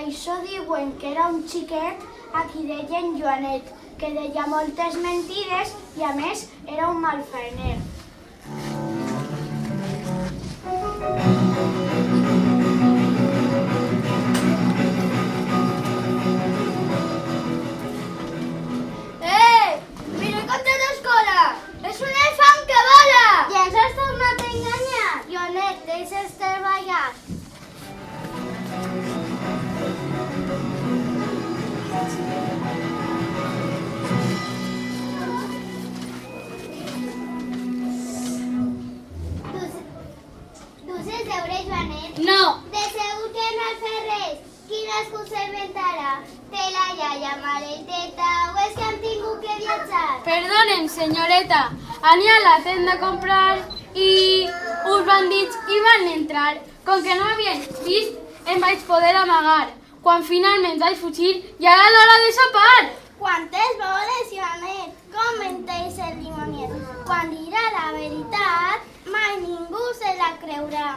això diuen que era un xiquet a qui deien Joanet, que deia moltes mentides i a més era un malfaener. Mira com té l'escola! És un elefant que vola! I ens has tornat a enganyar! Joanet, deixes treballar. Dus els deures, Joanet? No! De segur que no has fet res. Quina excusa inventarà? Té la iaia maleteta o és que han tingut que viatjar? Perdonen, senyoreta. Anía a la tienda a comprar i uns bandits hi van entrar. Com que no m'havien vist, em vaig poder amagar. Quan finalment vaig fugir, ja era l'hora de sopar. Quantes boles, Joanet? Com menteix el dimoniet? Quan dirà la veritat, mai ningú se la creurà.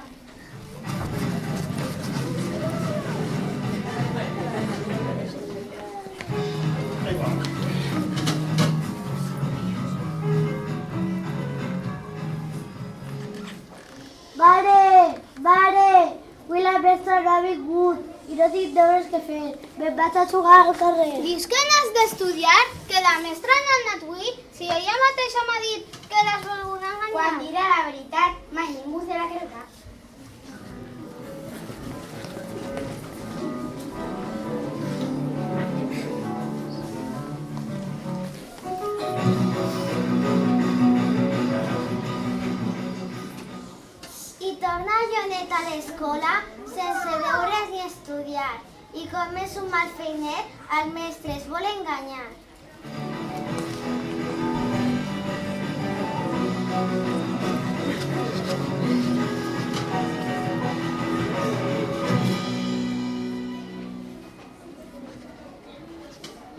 Pare, avui la mestra no ha vingut i no tinc deures que fer. Me'n vaig a jugar al carrer. Dius que no has d'estudiar? Que la mestra no ha anat avui? Si ella mateixa m'ha dit que l'has volgut enganyar. Quan dirà la veritat, mai ningú se la creurà. I torna Joanet a l'escola sense deures ni estudiar. I com és un malfeiner, el mestre es vol enganyar.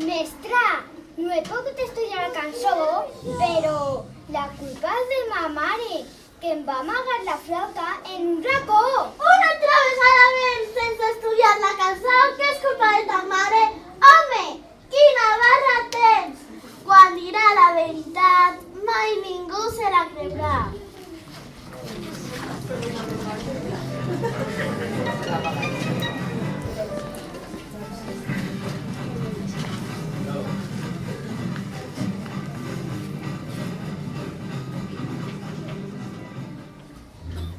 Mestra, no he pogut estudiar la cançó, però la culpa és de ma mare, que em va amagar la flauta en un racó. Una altra vegada més sense estudiar la cançó, que és culpa de ta mare. Home, quina barra tens! Quan dirà la veritat, mai ningú se la creurà.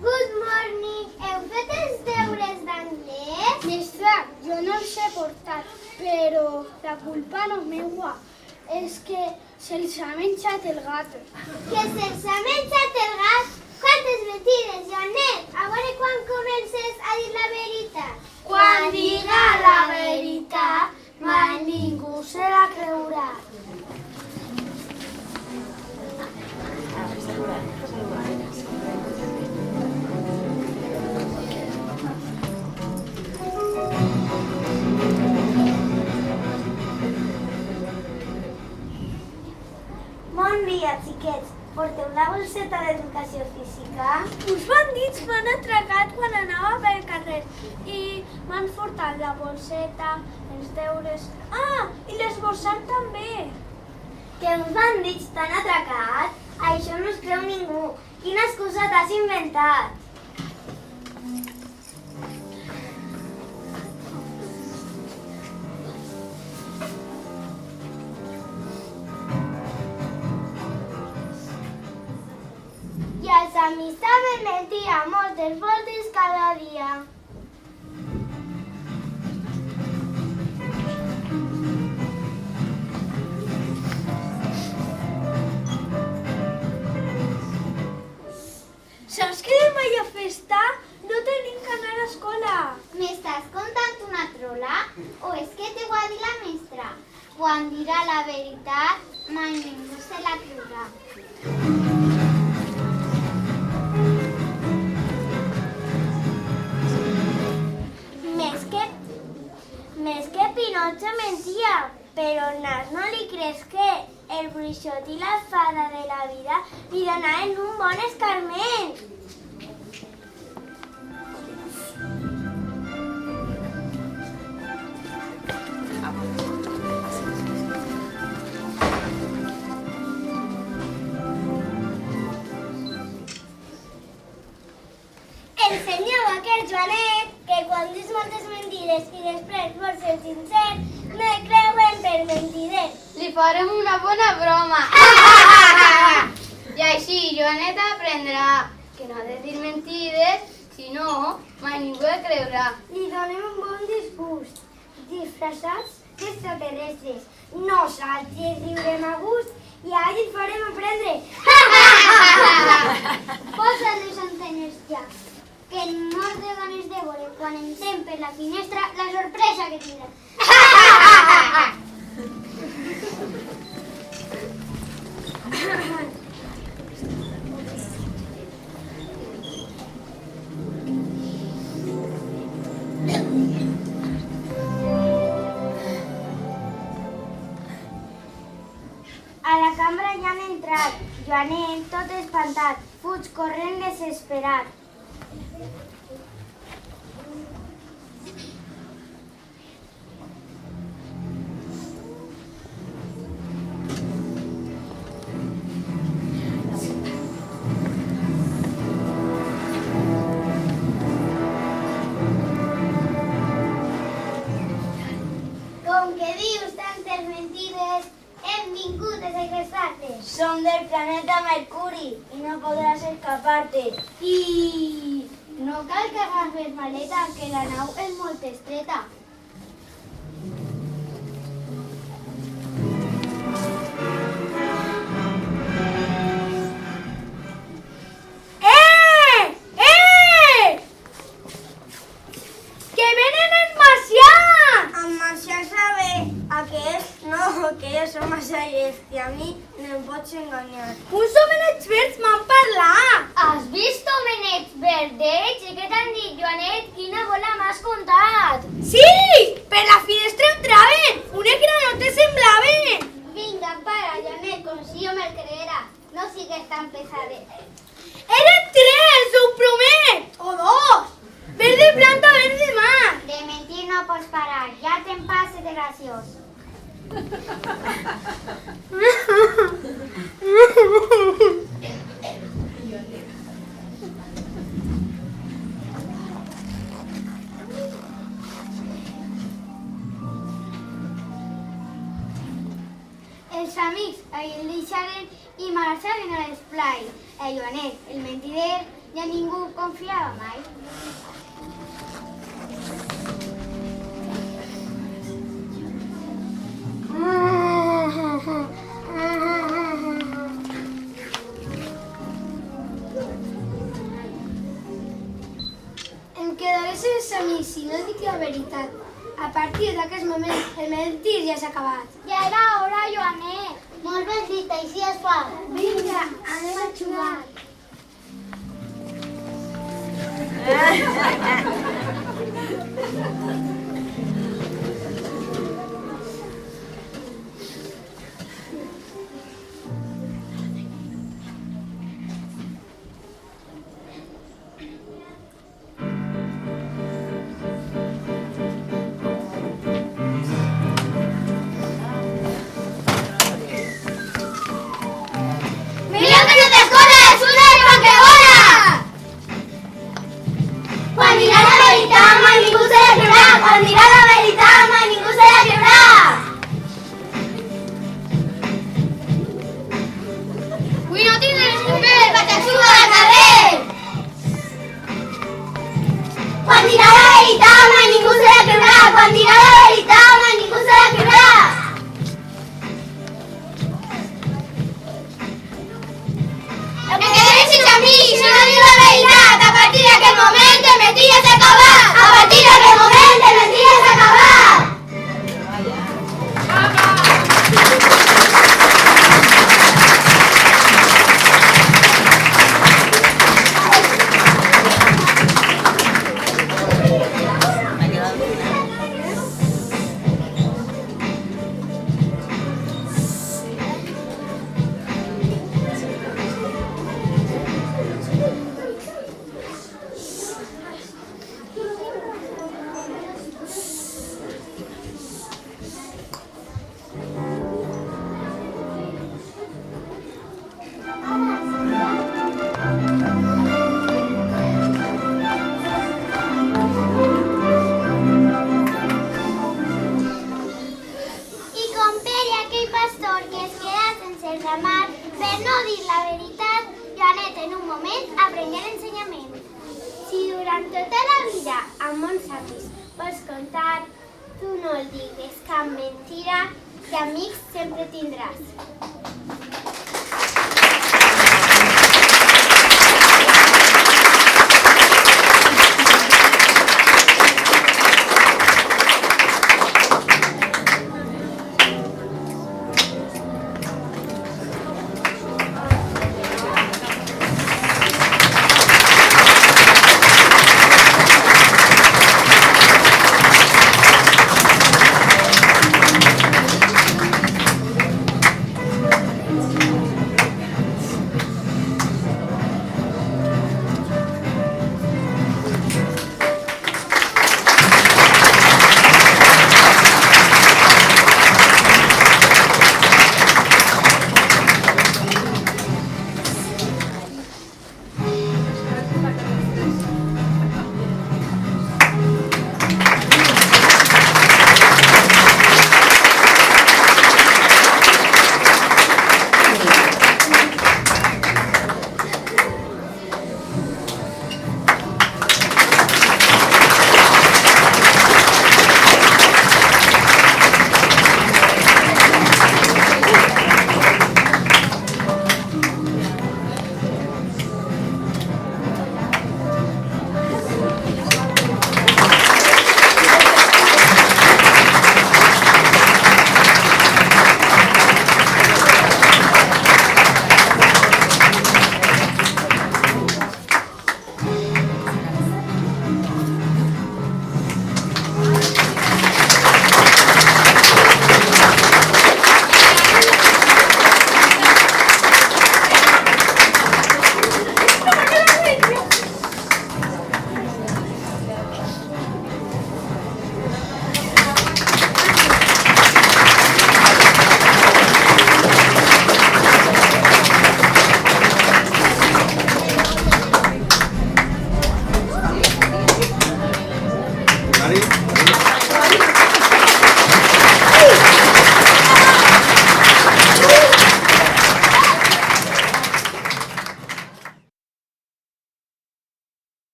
Good morning. Heu fet els deures d'anglès? Mestra, jo no els he portat, però la culpa no és meua. És que se'ls ha menjat el gat. Que se'ls ha menjat el gat? Quantes mentides, Joanet! A veure quan comences a dir la veritat. Quan diga la veritat, mai ningú se la creurà. Bon dia, xiquets. Porteu la bolseta d'educació física? Uns bandits m'han atracat quan anava pel carrer i m'han furtat la bolseta, els deures... Ah, i l'esmorzar també. Que uns bandits t'han atracat? Això no es creu ningú. Quina excusa t'has inventat? I els amics també mentia moltes voltes cada dia. Saps que demà hi ha festa? No tenim que anar a escola. M'estàs contant una trola? O és que t'ho ha dit la mestra? Quan dirà la veritat, mai ningú se la creurà. Més que Pinotxo mentia, però al nas no li creus que el bruixot i la fada de la vida li donaven un bon escarment. Ensenyeu a aquest Joanet que quan dius moltes mentides i després vols ser sincer, no et creuen per mentider. Li farem una bona broma. I així Joanet aprendrà que no ha de dir mentides, si no, mai ningú el creurà. Li donem un bon disgust, disfressats d'extraterrestres. Nosaltres riurem a gust i a ell el farem aprendre. Posa les antenes ja, que em mor de ganes de veure quan entrem per la finestra la sorpresa que tindrà. A la cambra ja han entrat. Joanet, tot espantat, fuig corrent desesperat. Com que dius tantes mentides, hem vingut a segrestar-te. Som del planeta Mercuri i no podràs escapar-te. I no cal que agafes maleta, que la nau és molt estreta. ¡Que vienen en marcià! En marcià saber a què és, no, que jo som marciallers i a mi no em pots enganyar. Uns homenets verds m'han parlat. Has vist homenets verdes? I què t'han dit, Joanet? Quina bola m'has contat? Sí! Per la finestra entraven! Unes granotes semblaven! Vinga, para, Joanet, com si jo me'l creguera. No sigues tan pesade. Eren 3, ho promet! O 2! Verde planta, verde mar! De mentir no pots parar, ja te'n passes de graciós. Els amics el deixaren i marxaren a l'esplai. Joanet, el mentider, ja ningú confiava mai. Em quedaré sense amics si no dic la veritat. A partir d'aquest moment, el mentir ja s'ha acabat. Ja era hora, Joanet. Molt ben dit, així es fa. Vinga, anem a jugar. ¡Mira que no te escondes! ¡Una de Pokébola! Quan dirà la veritat mai ningú se la creurà! Quan dirà la veritat mai ningú se la creurà! Avui no tindràs que fer ¡Pataxuga al carrer! Quan dirà la veritat mai ningú se la creurà! Quan dirà la veritat mai ningú se la creurà! Em quedaré sense amics si no dic la veritat! A partir d'aquest moment el mentir ja s'ha acabat! A partir d'aquest moment el mentir ja s'ha acabat! Per no dir la veritat, Joanet en un moment aprengué l'ensenyament. Si durant tota la vida amb bons avis vols contar, tu no el digues cap mentira i amics sempre tindràs.